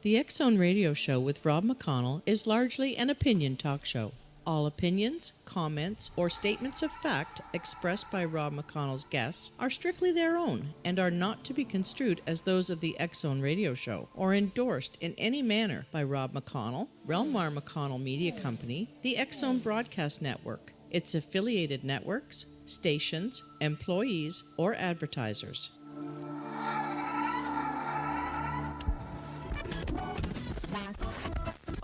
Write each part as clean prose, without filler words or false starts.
The X Zone Radio Show with Rob McConnell is largely an opinion talk show. All opinions, comments, or statements of fact expressed by Rob McConnell's guests are strictly their own and are not to be construed as those of the X Zone Radio Show or endorsed in any manner by Rob McConnell, rel-mar McConnell Media Company, the X Zone Broadcast Network, its affiliated networks, stations, employees, or advertisers.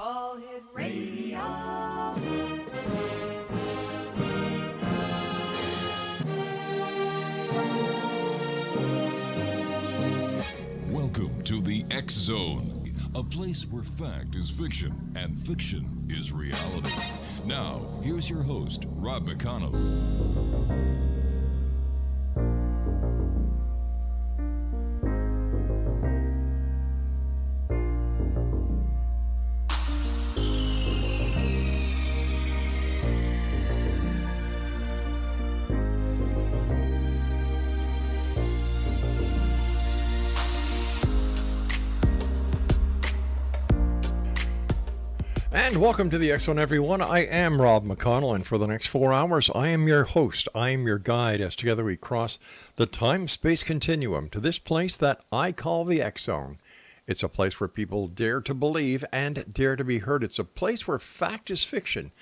All Hit Radio. Welcome to the X Zone, a place where fact is fiction and fiction is reality. Now, here's your host, Rob McConnell. And welcome to the X Zone, everyone. I am Rob McConnell, and for the next 4 hours, I am your host. I am your guide as together we cross the time-space continuum to this place that I call the X Zone. It's a place where people dare to believe and dare to be heard. It's a place where fact is fiction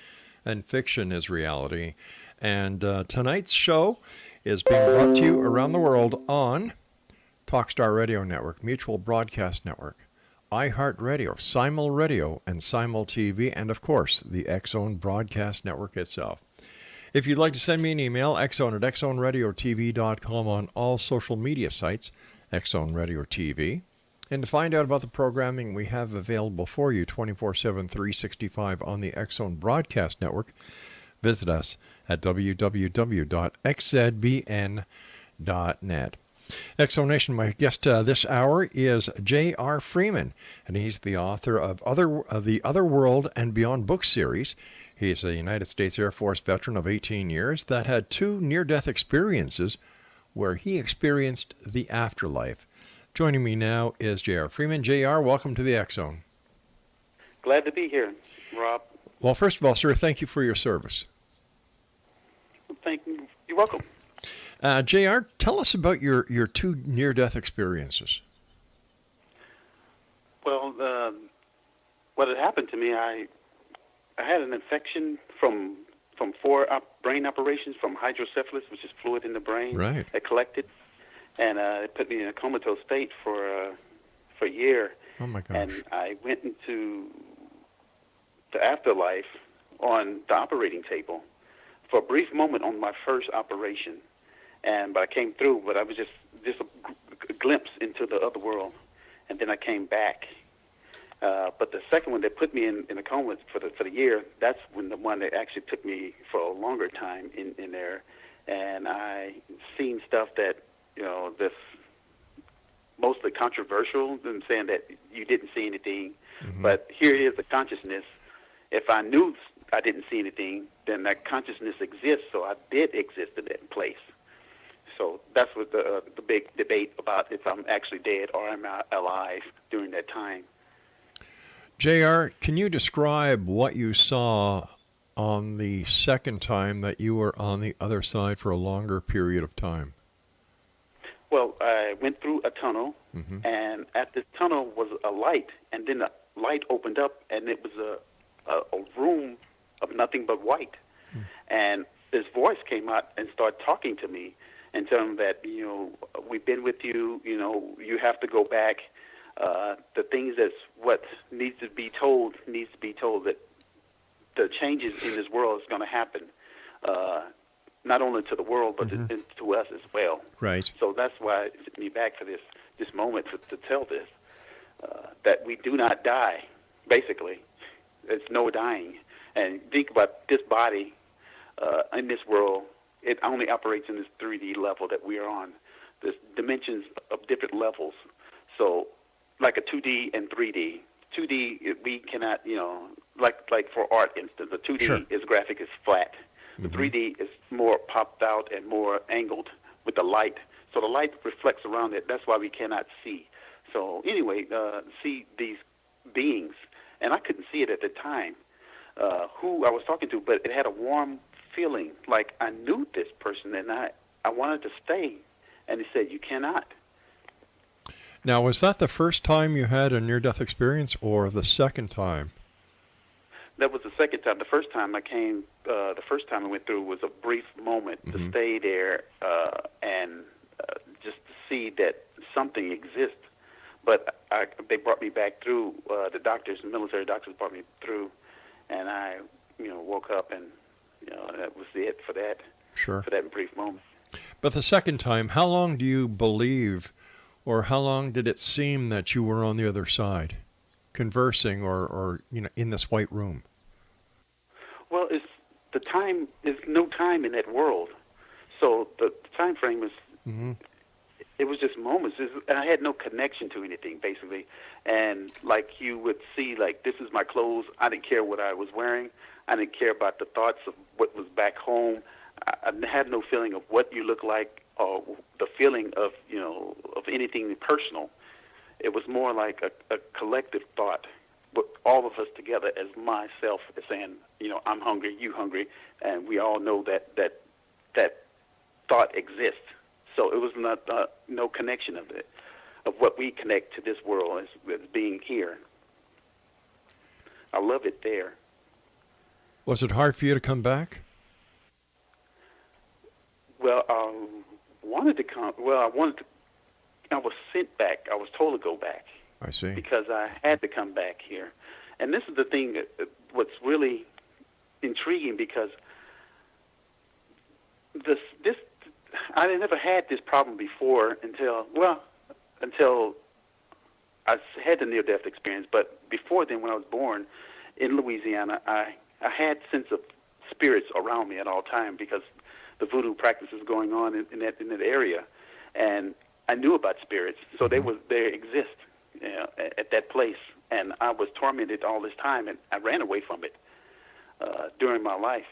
and fiction is reality. And tonight's show is being brought to you around the world on Talkstar Radio Network, Mutual Broadcast Network, iHeartRadio, Simul Radio, and Simul TV, and of course, the X Zone Broadcast Network itself. If you'd like to send me an email, xzone@xzoneradiotv.com on all social media sites, X Zone Radio TV. And to find out about the programming we have available for you 24/7, 365 on the X Zone Broadcast Network, visit us at www.xzbn.net. X Zone Nation, my guest this hour is J.R. Freeman, and he's the author of the Otherworld and Beyond book series. He's a United States Air Force veteran of 18 years that had 2 near-death experiences where he experienced the afterlife. Joining me now is J.R. Freeman. J.R., welcome to the X Zone. Glad to be here, Rob. Well, first of all, sir, thank you for your service. Thank you. You're welcome. J.R., tell us about your 2 near-death experiences. Well, what had happened to me, I had an infection from 4 brain operations from hydrocephalus, which is fluid in the brain. Right. It collected, and it put me in a comatose state for a year. Oh, my gosh. And I went into the afterlife on the operating table for a brief moment on my first operation. But I came through, but I was just a glimpse into the other world, and then I came back. But the second one that put me in a coma for the year, that's when the one that actually took me for a longer time in there, and I seen stuff that that's mostly controversial, and saying that you didn't see anything, but here is the consciousness. If I knew I didn't see anything, then that consciousness exists, so I did exist in that place. So that's what the big debate about if I'm actually dead or am I alive during that time. J.R., can you describe what you saw on the second time that you were on the other side for a longer period of time? Well, I went through a tunnel, and at the tunnel was a light, and then the light opened up, and it was a room of nothing but white. And this voice came out and started talking to me, and tell them that, we've been with you, you have to go back. The things that's what needs to be told, that the changes in this world is going to happen, not only to the world, but to us as well. Right. So that's why it took me back for this moment to tell this, that we do not die, basically. There's no dying. And think about this body in this world. It only operates in this 3D level that we are on. There's dimensions of different levels. So like a 2D and 3D. 2D, we cannot, like for art instance, the 2D Sure. is graphic, is flat. The 3D is more popped out and more angled with the light. So the light reflects around it. That's why we cannot see. So anyway, see these beings, and I couldn't see it at the time, who I was talking to, but it had a warm feeling, like I knew this person, and I wanted to stay. And he said, you cannot. Now, was that the first time you had a near-death experience or the second time? That was the second time. The first time I came, the first time I went through was a brief moment to stay there and just to see that something exists. But they brought me back through. The doctors, the military doctors, brought me through, and I, woke up, and that was it for that. Sure. For that brief moment. But the second time, how long do you believe, or how long did it seem that you were on the other side, conversing, or in this white room? Well, it's the time. There's no time in that world, so the time frame is. It was just moments, and I had no connection to anything basically. And like you would see, like this is my clothes. I didn't care what I was wearing. I didn't care about the thoughts of what was back home. I had no feeling of what you look like or the feeling of of anything personal. It was more like a collective thought, but all of us together as myself is saying, I'm hungry, you hungry, and we all know that thought exists. So it was not no connection of it, of what we connect to this world as being here. I love it there. Was it hard for you to come back? Well, I wanted to come. Well, I was sent back. I was told to go back. I see. Because I had to come back here. And this is the thing what's really intriguing, because this I never had this problem before until I had the near-death experience. But before then, when I was born in Louisiana, I had sense of spirits around me at all times because the voodoo practices going on in that area, and I knew about spirits, so they exist at that place, and I was tormented all this time, and I ran away from it during my life.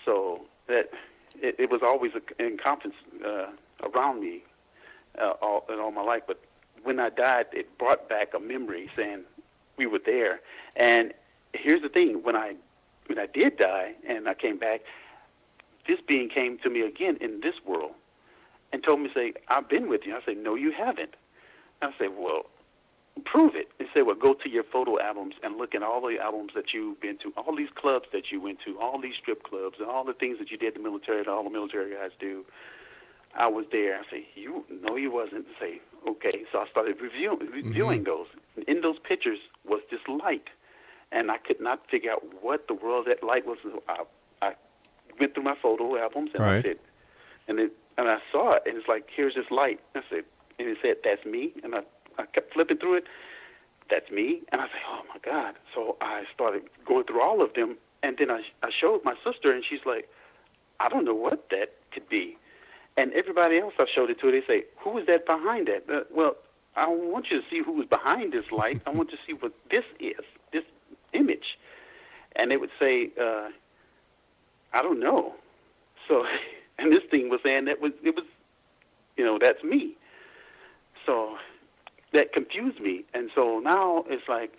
So that it was always in confidence around me all my life. But when I died, it brought back a memory saying we were there. And here's the thing: when I did die and I came back, this being came to me again in this world and told me, say, I've been with you. I said, no, you haven't. I said, well, prove it. They said, well, go to your photo albums and look at all the albums that you've been to, all these clubs that you went to, all these strip clubs, and all the things that you did in the military that all the military guys do. I was there. I say, no, you wasn't. I say, okay. So I started reviewing those. In those pictures was this light, and I could not figure out what the world that light was. I went through my photo albums, and I said, and I saw it, and it's like, here's this light. I said, and it said, that's me. And I kept flipping through it. That's me. And I said, oh, my God. So I started going through all of them, and then I showed my sister, and she's like, I don't know what that could be. And everybody else I showed it to, they say, who is that behind that? Well, I don't want you to see who is behind this light. I want you to see what this is, this image. And they would say, I don't know. So, and this thing was saying it was, that's me. So that confused me. And so now it's like,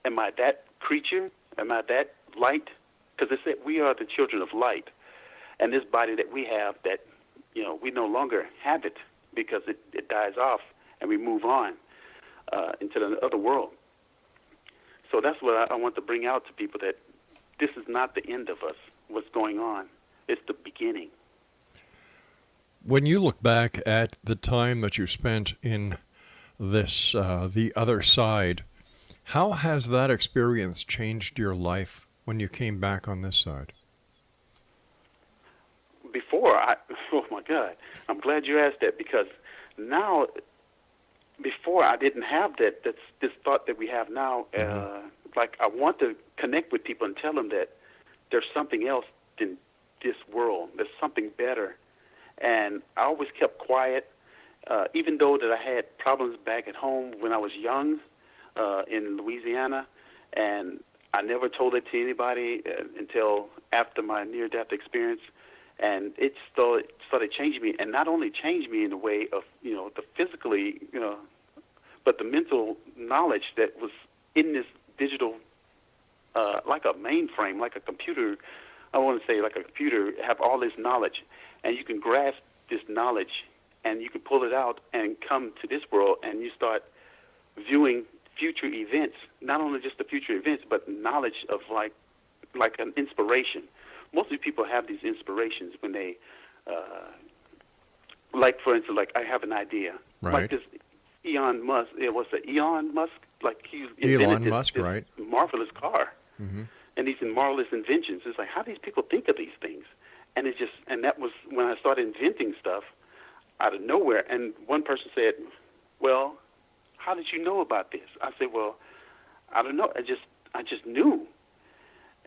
am I that creature? Am I that light? Because it said we are the children of light. And this body that we have that, we no longer have it because it dies off and we move on into the other world. So that's what I want to bring out to people, that this is not the end of us, what's going on. It's the beginning. When you look back at the time that you spent in this, the other side, how has that experience changed your life when you came back on this side? Oh my God, I'm glad you asked that, because now, before I didn't have that's this thought that we have now. Like I want to connect with people and tell them that there's something else than this world. There's something better. And I always kept quiet, even though that I had problems back at home when I was young in Louisiana, and I never told it to anybody until after my near-death experience, and it started changing me. And not only changed me in the way of, the physically, but the mental knowledge that was in this digital, like a mainframe, like a computer. I want to say like a computer, have all this knowledge, and you can grasp this knowledge, and you can pull it out and come to this world, and you start viewing future events, not only just the future events, but knowledge of like an inspiration. Most of the people have these inspirations when they, like for instance, like I have an idea, Right. like this Elon Musk. It was the Elon Musk, like he Elon invented Musk, this right? marvelous car, Mm-hmm. and these marvelous inventions. It's like, how do these people think of these things? And that was when I started inventing stuff out of nowhere. And one person said, "Well, how did you know about this?" I said, "Well, I don't know. I just knew."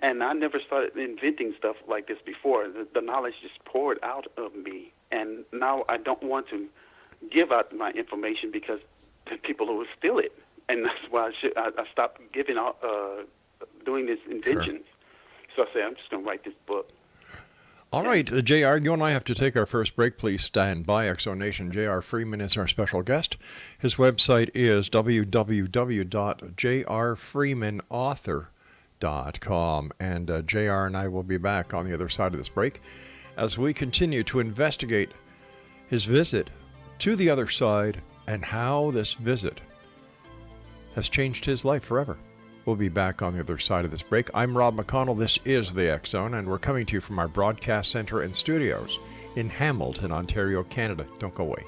And I never started inventing stuff like this before. The knowledge just poured out of me. And now I don't want to give out my information because the people will steal it. And that's why I stopped giving out, doing these inventions. So I said, I'm just going to write this book. All right, JR, you and I have to take our first break. Please stand by. Exo Nation, JR Freeman is our special guest. His website is www.jrfreemanauthor.com. And JR and I will be back on the other side of this break as we continue to investigate his visit to the other side and how this visit has changed his life forever. We'll be back on the other side of this break. I'm Rob McConnell. This is the X Zone, and we're coming to you from our broadcast center and studios in Hamilton, Ontario, Canada. Don't go away.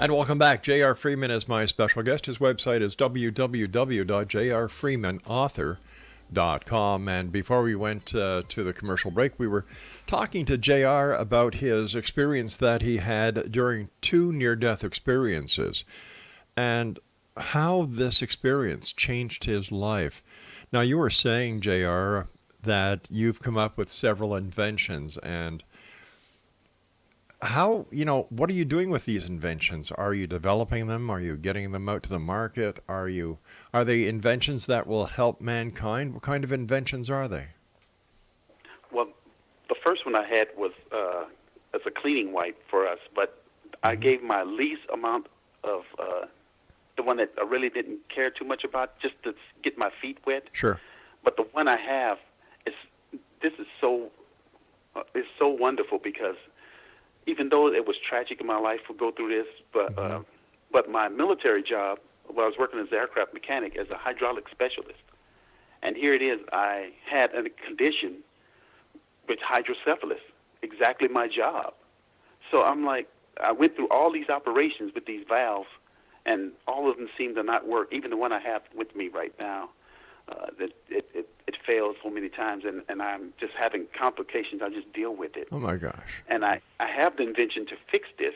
And welcome back. J.R. Freeman is my special guest. His website is www.jrfreemanauthor.com. And before we went to the commercial break, we were talking to J.R. about his experience that he had during 2 near-death experiences and how this experience changed his life. Now, you were saying, J.R., that you've come up with several inventions, and how, what are you doing with these inventions? Are you developing them? Are you getting them out to the market? Are they inventions that will help mankind? What kind of inventions are they? Well, the first one I had was as a cleaning wipe for us, but I gave my least amount of the one that I really didn't care too much about, just to get my feet wet. Sure. But the one I have is so wonderful, because even though it was tragic in my life to go through this, but my military job, I was working as an aircraft mechanic, as a hydraulic specialist. And here it is, I had a condition with hydrocephalus, exactly my job. So I'm like, I went through all these operations with these valves, and all of them seem to not work, even the one I have with me right now. That it fails so many times, and I'm just having complications. I just deal with it. Oh, my gosh. And I have the invention to fix this,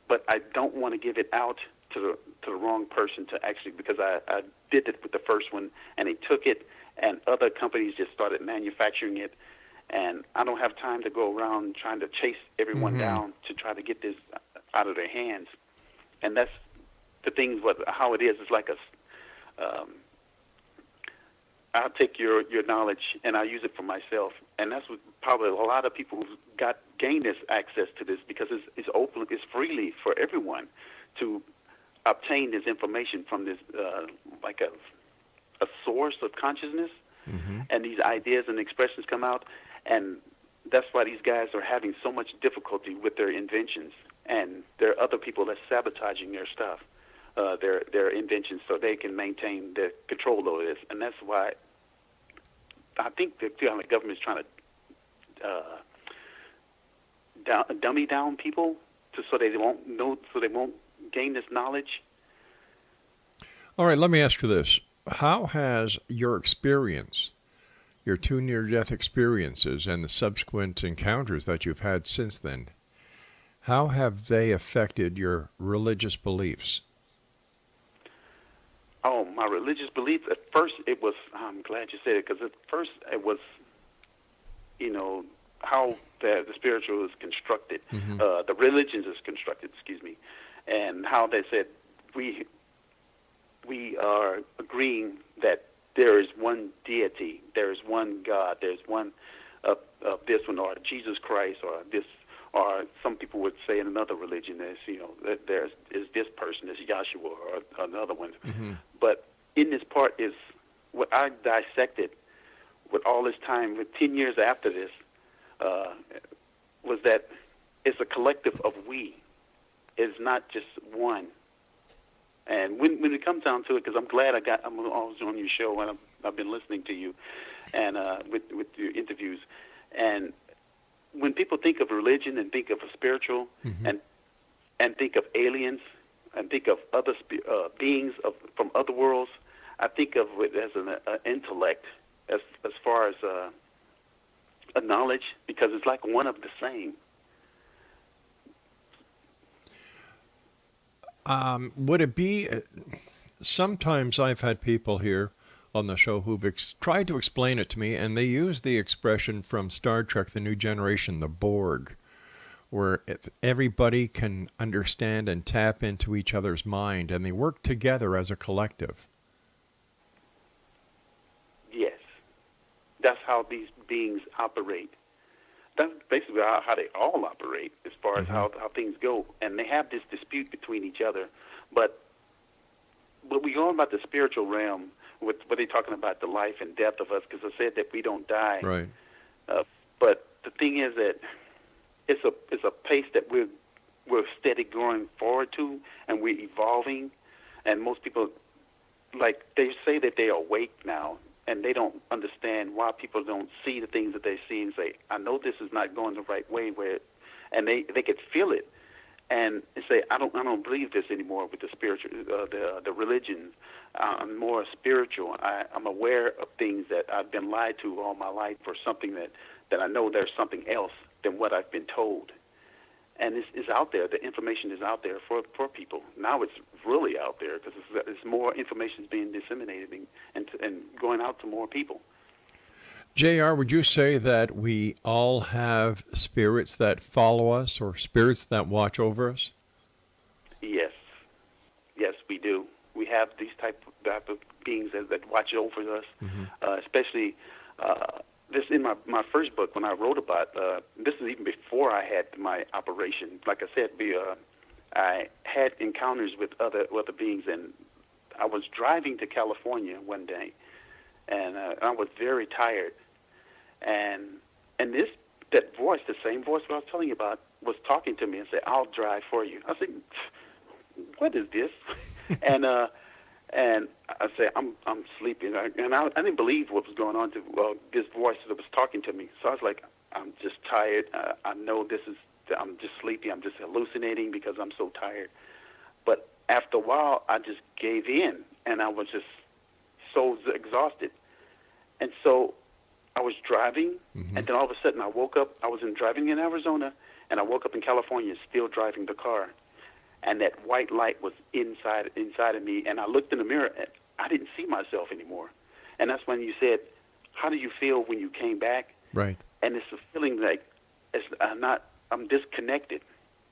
but I don't want to give it out to the wrong person to actually, because I did it with the first one, and they took it, and other companies just started manufacturing it, and I don't have time to go around trying to chase everyone down to try to get this out of their hands. And that's the thing, how it is. It's like I'll take your knowledge and I'll use it for myself, and that's what probably a lot of people who've gained this access to this, because it's open, it's freely for everyone to obtain this information from this like a source of consciousness, and these ideas and expressions come out, and that's why these guys are having so much difficulty with their inventions, and there are other people that's sabotaging their stuff, their inventions, so they can maintain their control over this, and that's why I think the government is trying to dummy down people so they won't know, so they won't gain this knowledge. All right, let me ask you this. How has your experience, your 2 near-death experiences and the subsequent encounters that you've had since then, how have they affected your religious beliefs? Oh, my religious beliefs, at first it was, I'm glad you said it, because at first it was, how the spiritual is constructed, the religions is constructed, and how they said we are agreeing that there is one deity, there is one God, there's one of this one, or Jesus Christ, or this, or some people would say in another religion, that there is this person, this Yahshua, or another one. But in this part is what I dissected with all this time, with 10 years after this, was that it's a collective of we. It's not just one. And when it comes down to it, because I'm glad I'm always on your show, and I've been listening to you, and with your interviews, and when people think of religion and think of a spiritual, and think of aliens, and think of other beings from other worlds, I think of it as an intellect, as far as a knowledge, because it's like one of the same. Would it be, sometimes I've had people here on the show who've tried to explain it to me, and they use the expression from Star Trek, The New Generation, the Borg, where everybody can understand and tap into each other's mind, and they work together as a collective. Yes. That's how these beings operate. That's basically how they all operate as far as how things go. And they have this dispute between each other. But we go about the spiritual realm, what they're talking about, the life and death of us, because I said that we don't die. Right. But the thing is that it's a pace that we're steady going forward to, and we're evolving. And most people, like, they say that they are awake now, and they don't understand why people don't see the things that they see and say, I know this is not going the right way, and they could feel it, and say, I don't believe this anymore with the spiritual, the religion. I'm more spiritual. I'm aware of things that I've been lied to all my life, or something that I know there's something else than what I've been told. And it's out there. The information is out there for people. Now it's really out there, because it's more information is being disseminated and going out to more people. JR, would you say that we all have spirits that follow us, or spirits that watch over us? Yes. Yes, we do. We have these type of beings that watch over us, especially this in my first book when I wrote about, this is even before I had my operation. Like I said, I had encounters with other beings, and I was driving to California one day, and I was very tired, and that voice, the same voice I was telling you about, was talking to me and said, "I'll drive for you." I said, "What is this?" and I said, I'm sleeping, and I didn't believe what was going on to this voice that was talking to me. So I was like, I'm just tired. I know I'm just sleepy. I'm just hallucinating because I'm so tired. But after a while, I just gave in, and I was just so exhausted. And so I was driving, and then all of a sudden I woke up. I was driving in Arizona, and I woke up in California still driving the car. And that white light was inside of me, and I looked in the mirror, and I didn't see myself anymore. And that's when you said, how do you feel when you came back? Right. And it's a feeling like I'm disconnected.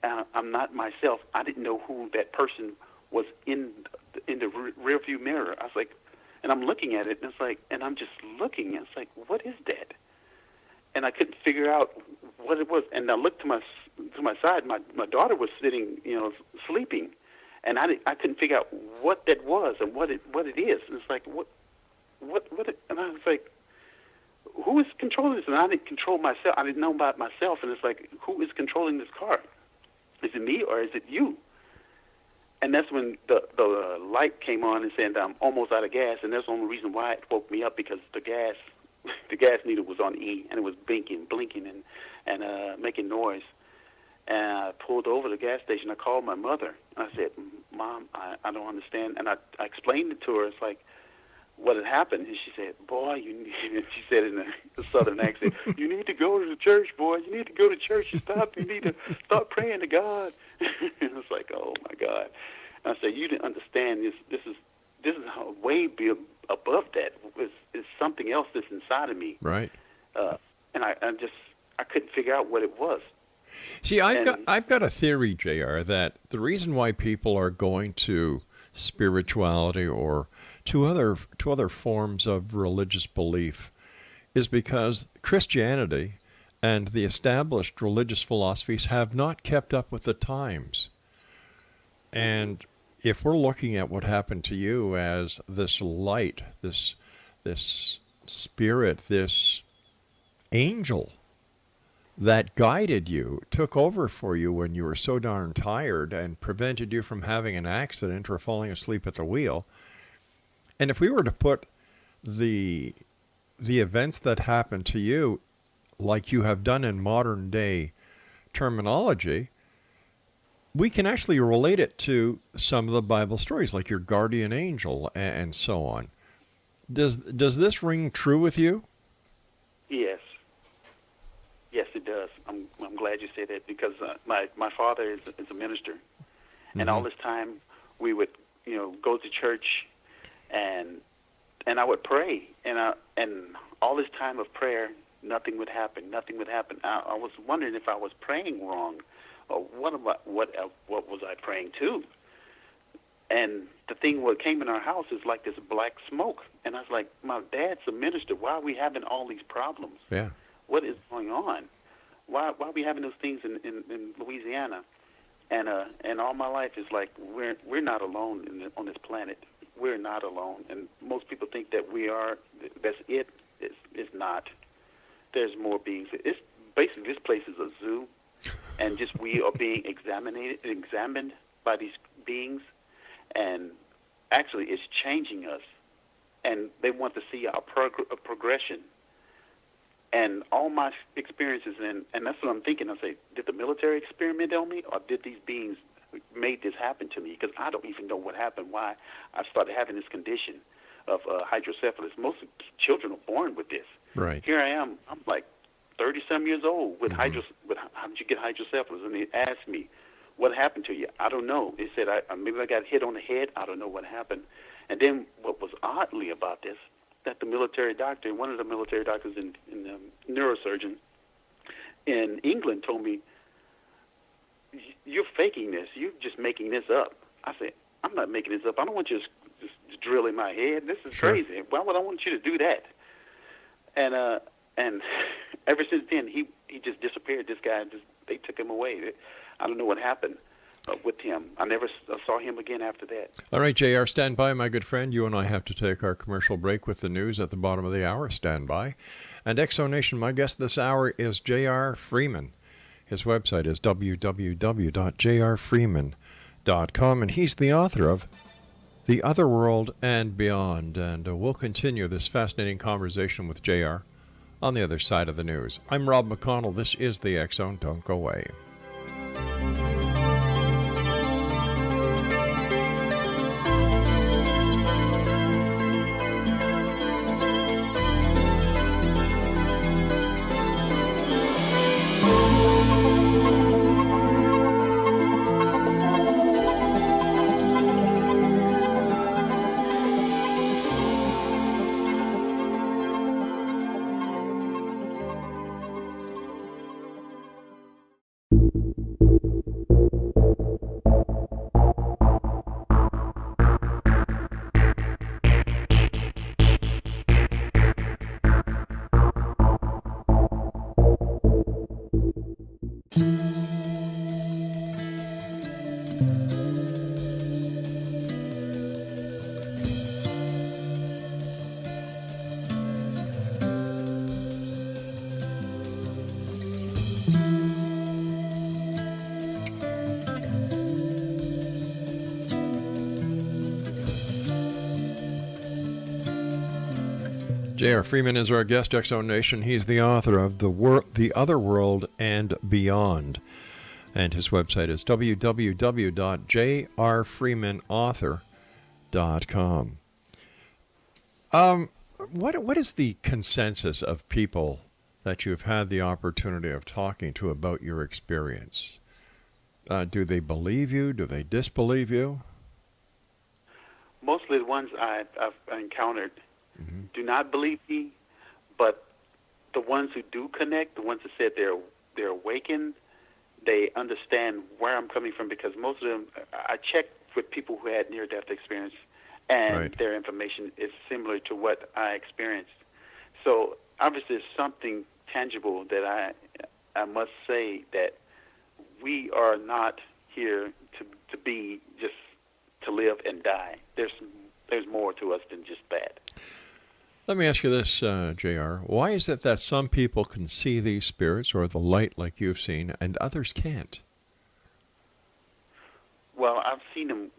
I'm not myself. I didn't know who that person was in the rearview mirror. I was like, and I'm looking at it, and it's like, and I'm just looking, and it's like, what is that? And I couldn't figure out what it was. And I looked to my side. My daughter was sitting, sleeping, and I couldn't figure out what that was and what it is. And it's like and I was like, who is controlling this? And I didn't control myself. I didn't know about myself. And it's like, who is controlling this car? Is it me or is it you? And that's when the light came on and said I'm almost out of gas. And that's the only reason why it woke me up, because the gas needle was on E, and it was blinking, and making noise. And I pulled over to the gas station. I called my mother. I said, Mom, I don't understand. And I explained it to her. It's like, what had happened. And she said, boy, she said in a southern accent, you need to go to the church, boy. You need to go to church. You need to start praying to God. And it's like, oh, my God. And I said, you didn't understand. This is how way above that. It's something else that's inside of me. Right. And I couldn't figure out what it was. See, I've got a theory, JR, that the reason why people are going to spirituality or to other forms of religious belief is because Christianity and the established religious philosophies have not kept up with the times. And if we're looking at what happened to you as this light, this spirit, this angel that guided you, took over for you when you were so darn tired and prevented you from having an accident or falling asleep at the wheel. And if we were to put the events that happened to you, like you have done in modern day terminology, we can actually relate it to some of the Bible stories, like your guardian angel and so on. Does this ring true with you? Yes. Yes, it does. I'm glad you said that, because my father is a minister, and all this time we would go to church, and I would pray, and all this time of prayer, nothing would happen. Nothing would happen. I was wondering if I was praying wrong, or what was I praying to? And the thing what came in our house is like this black smoke, and I was like, my dad's a minister. Why are we having all these problems? Yeah. What is going on? Why are we having those things in Louisiana? And all my life is like, we're not alone on this planet. We're not alone. And most people think that we are. That's it. It's not. There's more beings. It's basically, this place is a zoo, and just we are being examined by these beings, and actually it's changing us, and they want to see our progression. And all my experiences, and that's what I'm thinking. I say, did the military experiment on me, or did these beings made this happen to me? Because I don't even know what happened, why I started having this condition of hydrocephalus. Most children are born with this. Right. Here I am. I'm like 30-some years old with how did you get hydrocephalus? And they asked me, what happened to you? I don't know. They said, maybe I got hit on the head. I don't know what happened. And then what was oddly about this, that the military doctor, one of the military doctors in neurosurgeon in England told me, you're faking this. You're just making this up. I said, I'm not making this up. I don't want you to just drill in my head. This is crazy. Why would I want you to do that? And ever since then, he just disappeared. This guy, they took him away. I don't know what happened with him. I never saw him again after that. All right, JR, stand by, my good friend. You and I have to take our commercial break with the news at the bottom of the hour. Stand by. And Exonation, my guest this hour is J.R. Freeman. His website is www.jrfreeman.com, and he's the author of The Otherworld and Beyond. And we'll continue this fascinating conversation with J.R. on the other side of the news. I'm Rob McConnell. This is the X Zone. Don't go away. J.R. Freeman is our guest, X-Zone Nation. He's the author of The Otherworld and Beyond. And his website is www.jrfreemanauthor.com. What is the consensus of people that you've had the opportunity of talking to about your experience? Do they believe you? Do they disbelieve you? Mostly the ones I've encountered do not believe me, but the ones who do connect, the ones that said they're awakened, they understand where I'm coming from, because most of them, I checked with people who had near-death experience, and Right. their information is similar to what I experienced. So obviously there's something tangible that I must say, that we are not here to be just to live and die. There's more to us than just that. Let me ask you this, J.R. Why is it that some people can see these spirits or the light like you've seen and others can't? Well, I've seen them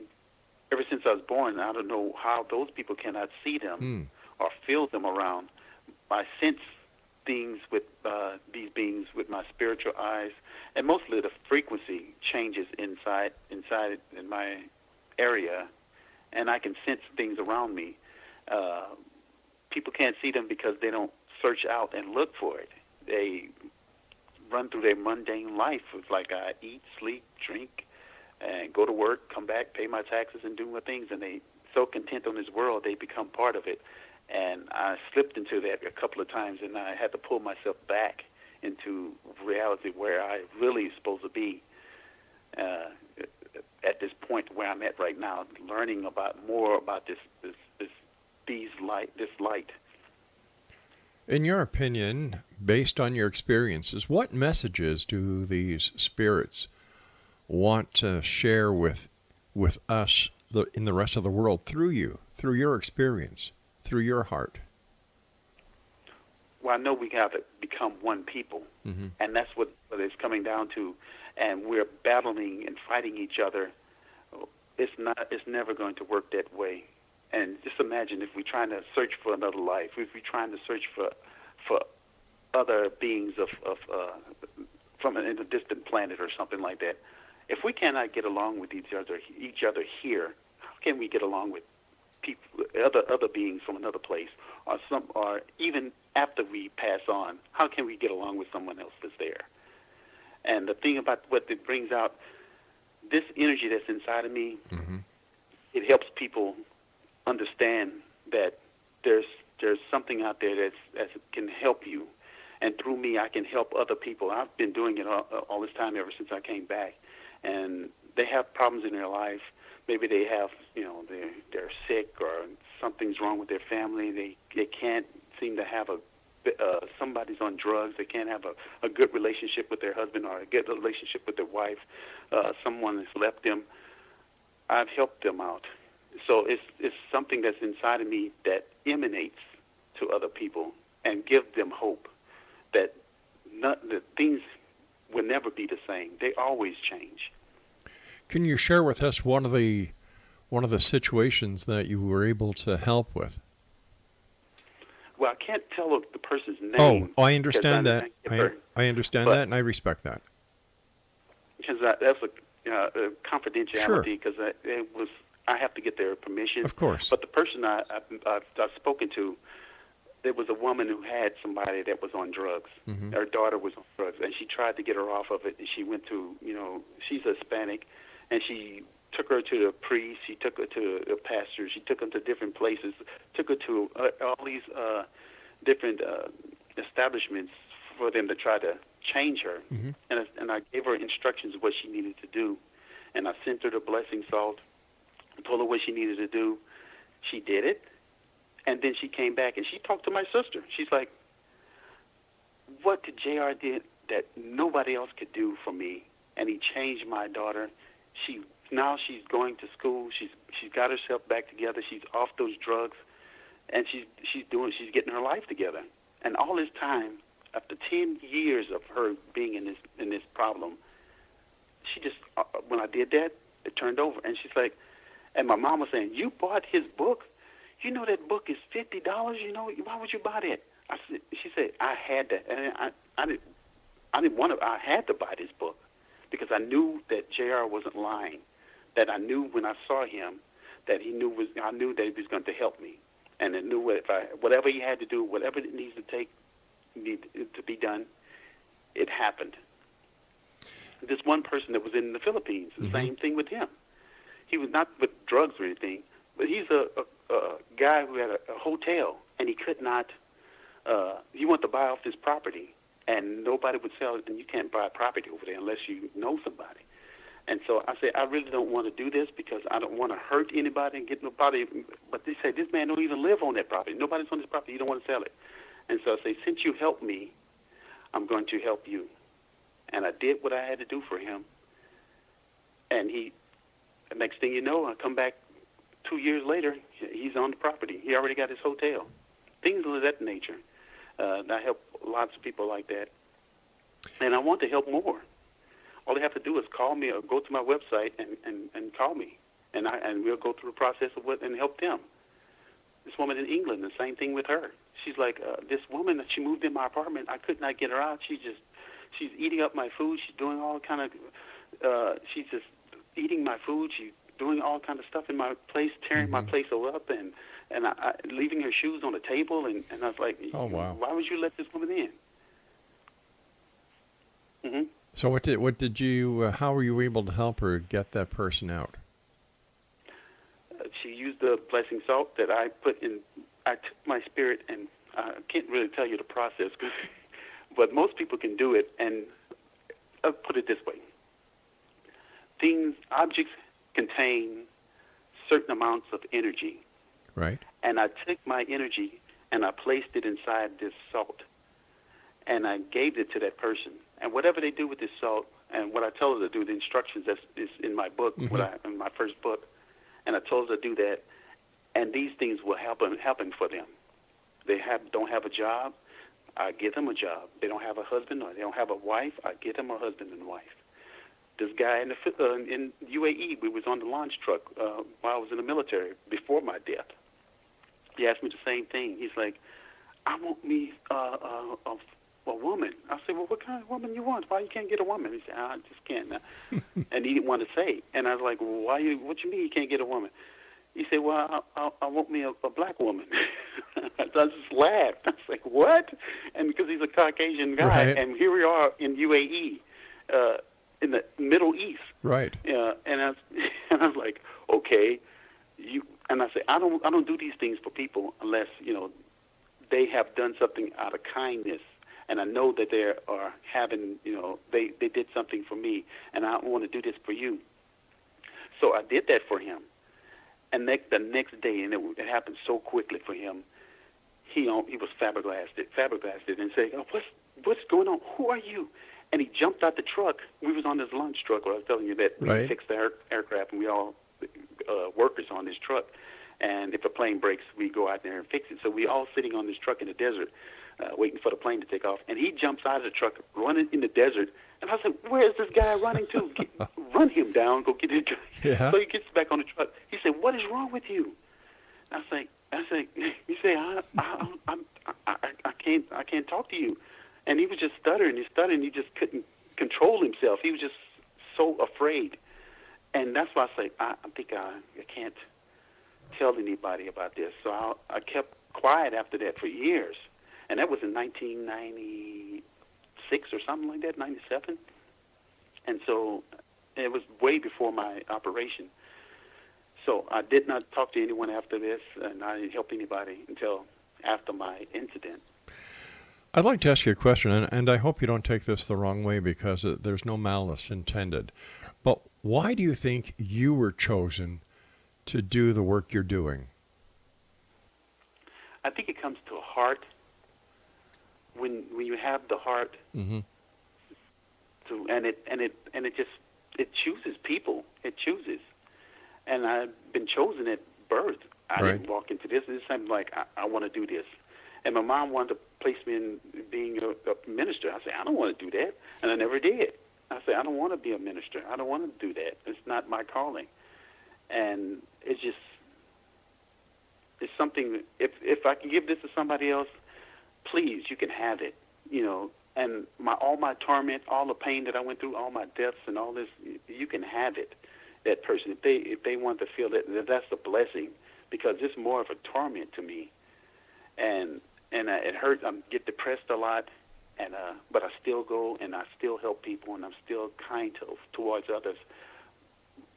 ever since I was born. I don't know how those people cannot see them or feel them around. I sense things with these beings with my spiritual eyes, and mostly the frequency changes inside in my area, and I can sense things around me. People can't see them because they don't search out and look for it. They run through their mundane life. It's like I eat, sleep, drink, and go to work, come back, pay my taxes, and do my things. And they so content on this world, they become part of it. And I slipped into that a couple of times, and I had to pull myself back into reality where I really supposed to be at this point where I'm at right now, learning more about this light. In your opinion, based on your experiences, what messages do these spirits want to share with us in the rest of the world through you, through your experience, through your heart? Well, I know we have to become one people, and that's what it's coming down to. And we're battling and fighting each other. It's never going to work that way. And just imagine if we're trying to search for another life, if we're trying to search for other beings from in a distant planet or something like that. If we cannot get along with each other here, how can we get along with people, other beings from another place, or even after we pass on? How can we get along with someone else that's there? And the thing about what it brings out, this energy that's inside of me, it helps people understand that there's something out there that can help you, and through me I can help other people. I've been doing it all this time ever since I came back, and they have problems in their life. Maybe they have, they're sick or something's wrong with their family. They can't seem to have somebody's on drugs. They can't have a good relationship with their husband or a good relationship with their wife. Someone has left them. I've helped them out. So it's something that's inside of me that emanates to other people and gives them hope that things will never be the same. They always change. Can you share with us one of the situations that you were able to help with? Well, I can't tell the person's name. Oh, I understand that. I understand that, and I respect that. Because that's a confidentiality. Because Sure. I have to get their permission. Of course. But the person I've spoken to, there was a woman who had somebody that was on drugs. Her daughter was on drugs, and she tried to get her off of it. And she went to, she's Hispanic, and she took her to the priest. She took her to the pastor. She took her to different places. Took her to all these different establishments for them to try to change her. And I gave her instructions of what she needed to do, and I sent her the blessing salt. Told her what she needed to do. She did it, and then she came back and she talked to my sister. She's like, "What did JR did that nobody else could do for me?" And he changed my daughter. Now she's going to school. She's got herself back together. She's off those drugs, and she's getting her life together. And all this time, after 10 years of her being in this problem, she just when I did that, it turned over, and she's like, and my mom was saying, "You bought his book? You know that book is $50. You know, why would you buy that?" She said, "I had that, and I didn't want to. I had to buy this book because I knew that J.R. wasn't lying. That I knew when I saw him that I knew that he was going to help me, and I knew whatever he had to do, whatever it needs to be done, it happened." This one person that was in the Philippines, the same thing with him. He was not with drugs or anything, but he's a guy who had a hotel, and he could not. He wanted to buy off this property, and nobody would sell it, and you can't buy property over there unless you know somebody. And so I said, I really don't want to do this because I don't want to hurt anybody and get nobody. But they said, this man don't even live on that property. Nobody's on this property. You don't want to sell it. And so I say, since you helped me, I'm going to help you. And I did what I had to do for him. And the next thing you know, I come back 2 years later, he's on the property. He already got his hotel. Things of that nature. I help lots of people like that. And I want to help more. All they have to do is call me or go to my website and call me. And we'll go through the process of and help them. This woman in England, the same thing with her. She's like, this woman that she moved in my apartment, I could not get her out. She's eating up my food. She's doing all kind of, she's just eating my food. She's doing all kind of stuff in my place, tearing my place up, and leaving her shoes on the table. And I was like, oh, wow. Why would you let this woman in? Mm-hmm. So what did you, how were you able to help her get that person out? She used the blessing salt that I put in. I took my spirit, and I can't really tell you the process, but most people can do it. And I'll put it this way. Objects contain certain amounts of energy. Right. And I took my energy and I placed it inside this salt. And I gave it to that person. And whatever they do with this salt, and what I tell her to do, the instructions that is in my book, in my first book, and I told her to do that, and these things will happen for them. They don't have a job, I give them a job. They don't have a husband or they don't have a wife, I give them a husband and wife. This guy in UAE, we was on the launch truck while I was in the military before my death. He asked me the same thing. He's like, I want me a woman. I said, well, what kind of woman you want? Why you can't get a woman? He said, I just can't now. And he didn't want to say. And I was like, well, what you mean you can't get a woman? He said, well, I want me a black woman. I just laughed. I was like, what? And because he's a Caucasian guy, right. And here we are in UAE, in the Middle East. Right. And I was like, okay. And I said, I don't do these things for people unless, they have done something out of kindness. And I know that they are having, they did something for me, and I want to do this for you. So I did that for him. And the next day, and it happened so quickly for him, he was flabbergasted, and said, oh, what's going on? Who are you? And he jumped out the truck. We was on this launch truck where I was telling you that we fixed the aircraft, and we all workers on this truck. And if a plane breaks, we go out there and fix it. So we all sitting on this truck in the desert, waiting for the plane to take off. And he jumps out of the truck, running in the desert. And I said, where is this guy running to? Run him down, go get his truck. Yeah. So he gets back on the truck. He said, what is wrong with you? I say, he said, I can't talk to you. And he was just stuttering. He just couldn't control himself. He was just so afraid. And that's why I say, I think I can't tell anybody about this. So I kept quiet after that for years. And that was in 1996 or something like that, 97. And so it was way before my operation. So I did not talk to anyone after this, and I didn't help anybody until after my incident. I'd like to ask you a question, and I hope you don't take this the wrong way because there's no malice intended. But why do you think you were chosen to do the work you're doing? I think it comes to a heart. When you have the heart, and it chooses people. It chooses, and I've been chosen at birth. I didn't walk into this. I'm like, I want to do this. And my mom wanted to place me in being a minister. I said, I don't want to do that, and I never did. I said, I don't want to be a minister. I don't want to do that. It's not my calling. And it's something, if I can give this to somebody else, please, you can have it, and all my torment, all the pain that I went through, all my deaths and all this, you can have it, that person. If they want to feel that's a blessing, because it's more of a torment to me. And it hurts. I get depressed a lot, but I still go and I still help people, and I'm still kind towards others.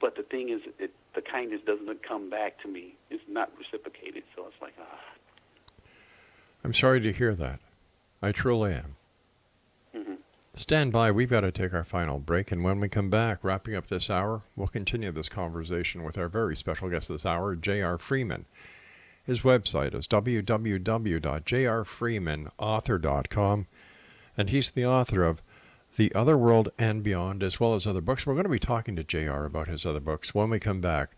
But the thing is, the kindness doesn't come back to me. It's not reciprocated. So it's like, I'm sorry to hear that. I truly am. Mm-hmm. Stand by. We've got to take our final break. And when we come back, wrapping up this hour, we'll continue this conversation with our very special guest this hour, J.R. Freeman. His website is www.jrfreemanauthor.com. And he's the author of The Otherworld and Beyond, as well as other books. We're going to be talking to J.R. about his other books when we come back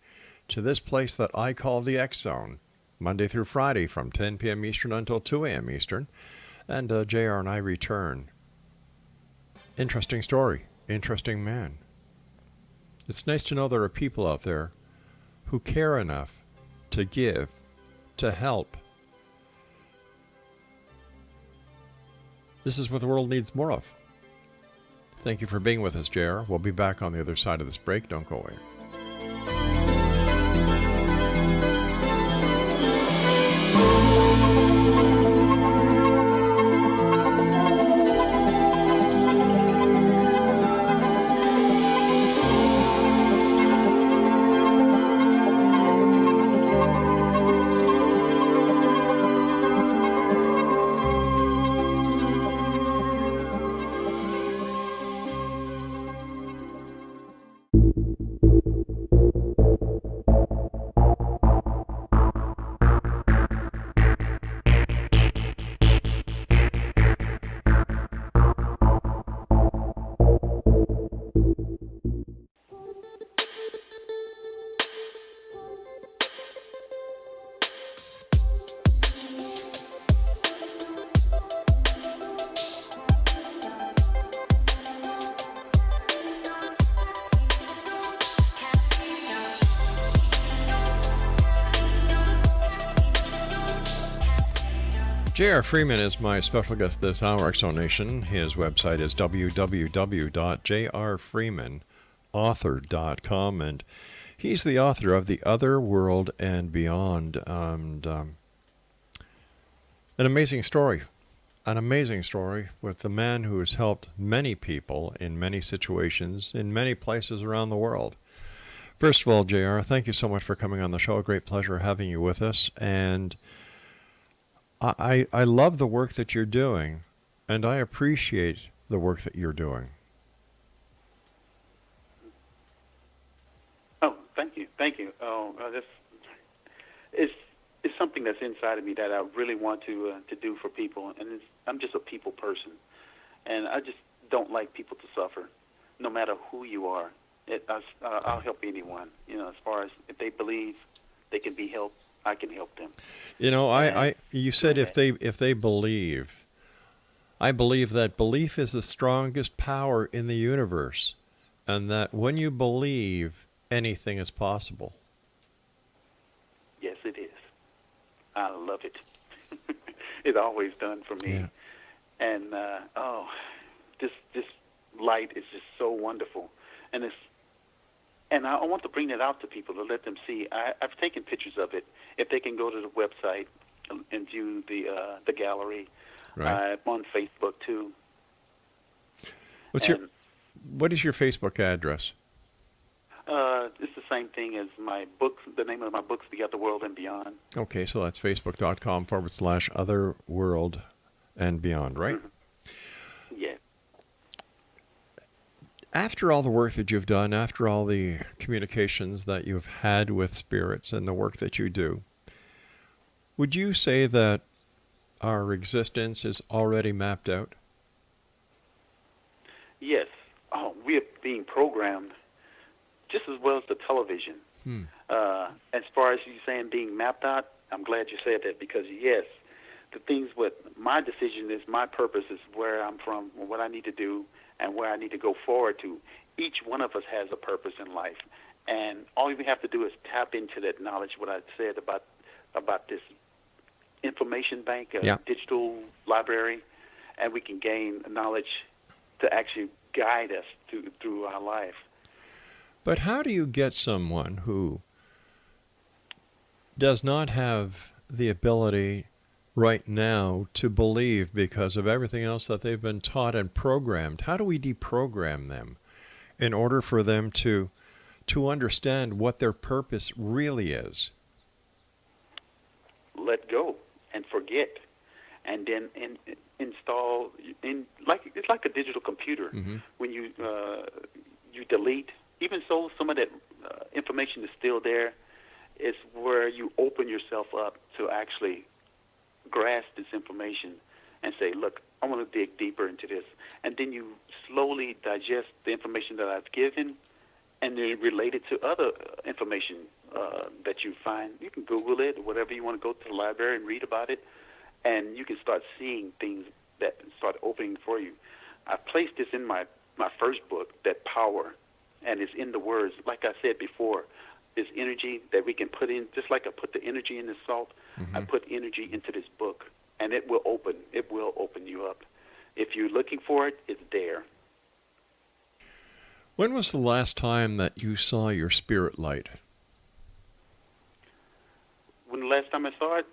to this place that I call the X Zone, Monday through Friday from 10 p.m. Eastern until 2 a.m. Eastern. And J.R. and I return. Interesting story. Interesting man. It's nice to know there are people out there who care enough to give, to help. This is what the world needs more of. Thank you for being with us, JR. We'll be back on the other side of this break. Don't go away. J.R. Freeman is my special guest this hour, Exonation. His website is www.jrfreemanauthor.com, and he's the author of The Otherworld and Beyond. And an amazing story with the man who has helped many people in many situations, in many places around the world. First of all, J.R., thank you so much for coming on the show. A great pleasure having you with us. And I love the work that you're doing, and I appreciate the work that you're doing. oh, thank you. Oh, it's something that's inside of me that I really want to do for people, and I'm just a people person, and I just don't like people to suffer, no matter who you are. I'll help anyone. As far as if they believe they can be helped, I can help them. You said if they believe. I believe that belief is the strongest power in the universe, and that when you believe, anything is possible. Yes, it is. I love it. It's always done for me. Yeah. And this light is just so wonderful, and I want to bring it out to people to let them see. I've taken pictures of it. If they can go to the website and view the gallery, Right. I'm on Facebook too. What is your Facebook address? It's the same thing as my books. The name of my book's The Otherworld and Beyond. Okay, so that's facebook.com/Otherworld and Beyond, right? Mm-hmm. Yeah. After all the work that you've done, after all the communications that you've had with spirits and the work that you do, would you say that our existence is already mapped out? Yes. Oh, we are being programmed just as well as the television. As far as you saying being mapped out, I'm glad you said that, because yes, the things, what my decision is, my purpose is, where I'm from, what I need to do, and where I need to go forward to. Each one of us has a purpose in life, and all we have to do is tap into that knowledge, what I said about this information bank, a digital library, and we can gain knowledge to actually guide us through our life. But how do you get someone who does not have the ability right now to believe because of everything else that they've been taught and programmed? How do we deprogram them in order for them to understand what their purpose really is? Let go and forget, and then install in, like it's like a digital computer. When you delete, even so some of that information is still there. It's where you open yourself up to actually grasp this information and say, look, I want to dig deeper into this. And then you slowly digest the information that I've given and then relate it to other information that you find. You can Google it or whatever you want to go to the library and read about it, and you can start seeing things that start opening for you. I placed this in my first book, that power, and it's in the words. Like I said before, this energy that we can put in, just like I put the energy in the salt, I put energy into this book, and it will open you up. If you're looking for it, it's there. When was the last time that you saw your spirit light? When the last time I saw it?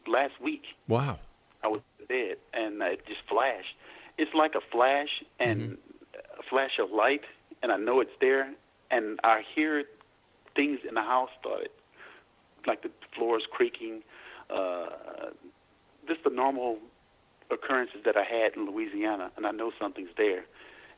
Last week. Wow. I was in bed, and it just flashed. It's like a flash, and a flash of light, and I know it's there, and I hear things in the house started, like the floors creaking, just the normal occurrences that I had in Louisiana, and I know something's there.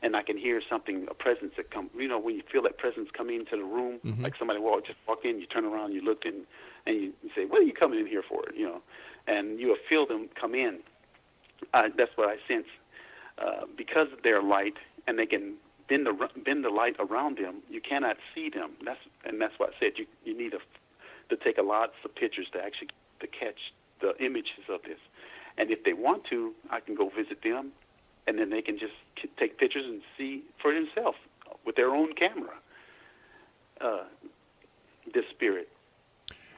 And I can hear something, a presence that comes. You know, when you feel that presence come into the room, like somebody just walk in, you turn around, you look, and you say, what are you coming in here for? You know, and you will feel them come in. That's what I sense. Because they're light, and they can bend the light around them, you cannot see them. That's what I said. You need to take a lot of pictures to actually to catch the images of this. And if they want to, I can go visit them, and then they can just take pictures and see for themselves with their own camera this spirit,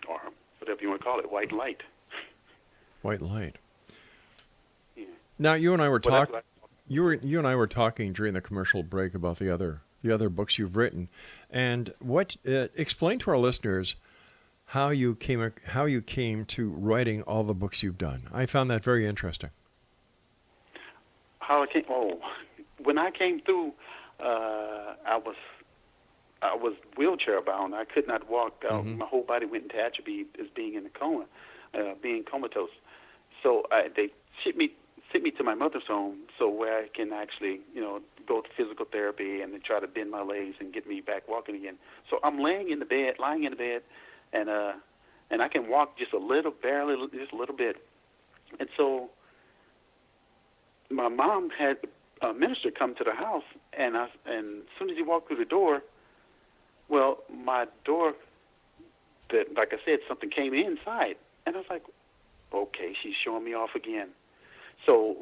or whatever you want to call it, white light. White light. Yeah. Now, you and I were Well, talking. You and I were talking during the commercial break about the other books you've written, and what explain to our listeners how you came to writing all the books you've done. I found that very interesting. How I came? Oh, when I came through, I was wheelchair bound. I could not walk. My whole body went into atrophy as being in a coma, being comatose. So they sent me to my mother's home, so where I can actually, go to physical therapy and then try to bend my legs and get me back walking again. So I'm lying in the bed, and I can walk just a little, barely, just a little bit. And so my mom had a minister come to the house, and as soon as he walked through the door, well, my door, that, like I said, something came inside, and I was like, okay, she's showing me off again. So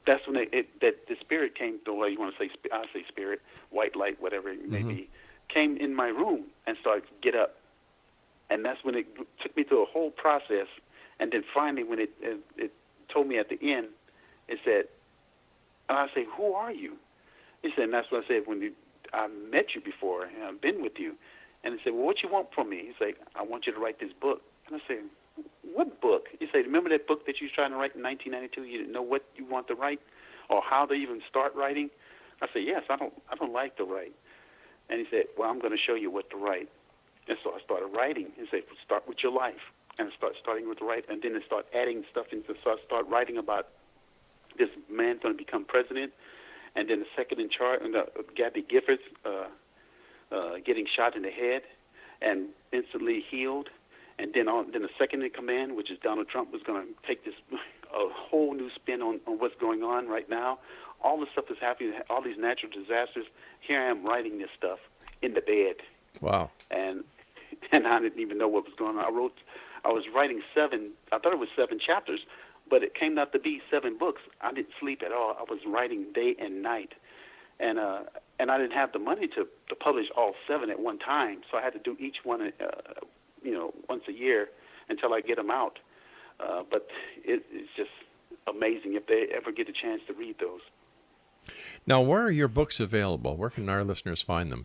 that's when that the spirit came, the way you want to say, I say spirit, white light, whatever it may be, came in my room and started to get up. And that's when it took me through a whole process. And then finally, when it told me at the end, it said, and I say, who are you? He said, and that's what I said, I met you before, and I've been with you. And he said, well, what you want from me? He's like, I want you to write this book. And I said, what book? He said, remember that book that you was trying to write in 1992? You didn't know what you want to write or how to even start writing? I said, yes, I don't like to write. And he said, well, I'm going to show you what to write. And so I started writing. He said, start with your life. And I starting with the right, and then I start adding stuff into, so I start writing about this man going to become president, and then the second in charge, Gabby Giffords, getting shot in the head and instantly healed. And then the second in command, which is Donald Trump, was going to take this a whole new spin on what's going on right now. All the stuff that's happening, all these natural disasters. Here I am writing this stuff in the bed. Wow. And I didn't even know what was going on. I was writing I thought it was 7 chapters, but it came out to be 7 books. I didn't sleep at all. I was writing day and night. And I didn't have the money to publish all 7 at one time, so I had to do each one, once a year until I get them out. But it's just amazing if they ever get a chance to read those. Now, where are your books available? Where can our listeners find them?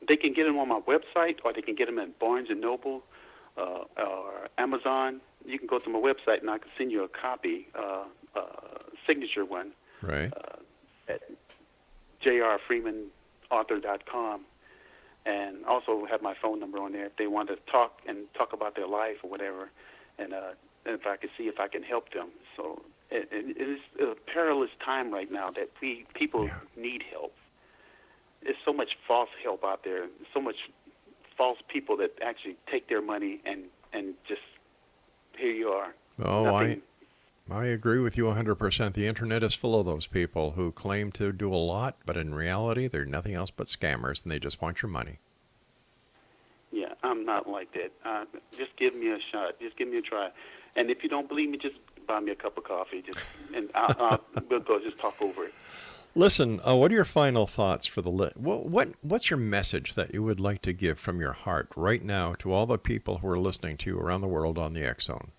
They can get them on my website, or they can get them at Barnes & Noble or Amazon. You can go to my website, and I can send you a copy, signature one, Right. At jrfreemanauthor.com. And also have my phone number on there if they want to talk about their life or whatever, and if I can see if I can help them. So it is a perilous time right now that people need help. There's so much false help out there, so much false people that actually take their money and just, here you are. Oh, Nothing. I agree with you 100%. The internet is full of those people who claim to do a lot, but in reality, they're nothing else but scammers, and they just want your money. Yeah, I'm not like that. Just give me a shot. Just give me a try. And if you don't believe me, just buy me a cup of coffee. We'll go just talk over it. Listen, what are your final thoughts for the what's your message that you would like to give from your heart right now to all the people who are listening to you around the world on the X Zone?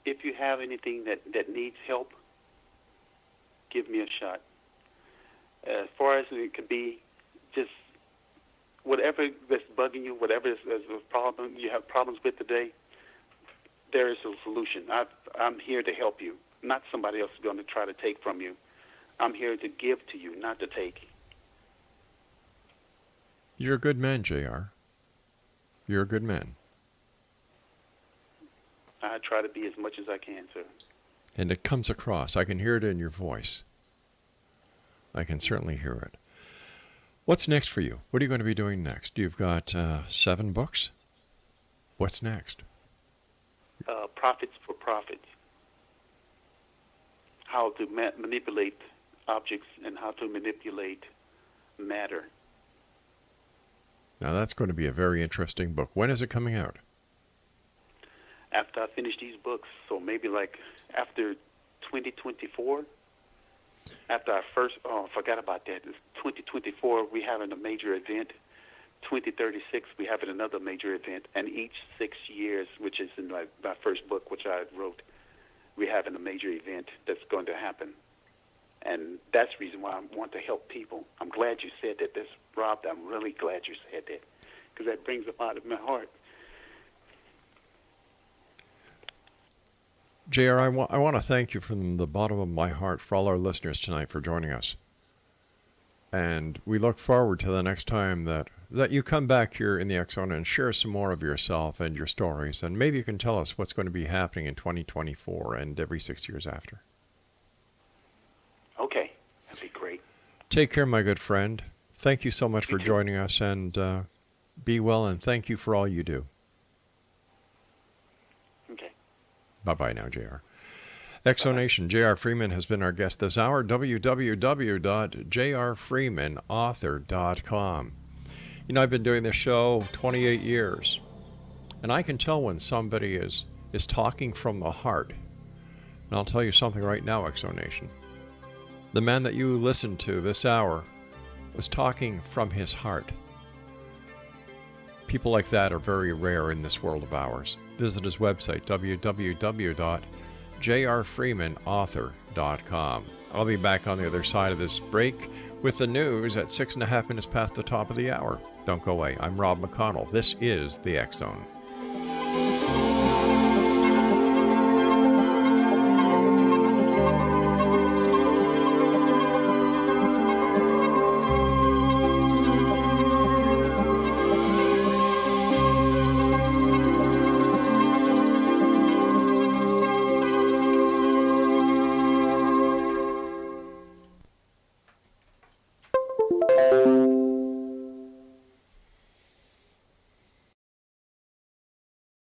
If you have anything that needs help, give me a shot. As far as it could be, just whatever that's bugging you, whatever is a problem you have problems with today, there is a solution. I'm here to help you. Not somebody else is going to try to take from you. I'm here to give to you, not to take. You're a good man, JR. You're a good man. I try to be as much as I can, sir. And it comes across. I can hear it in your voice. I can certainly hear it. What's next for you? What are you going to be doing next? You've got 7 books. What's next? Profits for Profits. How to manipulate objects and how to manipulate matter. Now that's going to be a very interesting book. When is it coming out? After I finish these books, so maybe like after 2024. After I forgot about that. It's 2024, we having a major event. 2036, we having another major event. And each 6 years, which is in my first book, which I wrote, we having a major event that's going to happen. And that's the reason why I want to help people. I'm glad you said that. Rob, I'm really glad you said that, because that brings a lot of my heart. JR, I want to thank you from the bottom of my heart for all our listeners tonight for joining us. And we look forward to the next time that you come back here in the X Zone and share some more of yourself and your stories. And maybe you can tell us what's going to be happening in 2024 and every 6 years after. Okay, that'd be great. Take care, my good friend. Thank you so much for joining us, and be well, and thank you for all you do. Okay. Bye-bye now, JR. Exonation, J.R. Freeman has been our guest this hour. www.jrfreemanauthor.com. You know, I've been doing this show 28 years, and I can tell when somebody is talking from the heart. And I'll tell you something right now, Exonation. The man that you listened to this hour was talking from his heart. People like that are very rare in this world of ours. Visit his website, www.jrfreemanauthor.com. I'll be back on the other side of this break with the news at 6.5 minutes past the top of the hour. Don't go away. I'm Rob McConnell. This is the X Zone.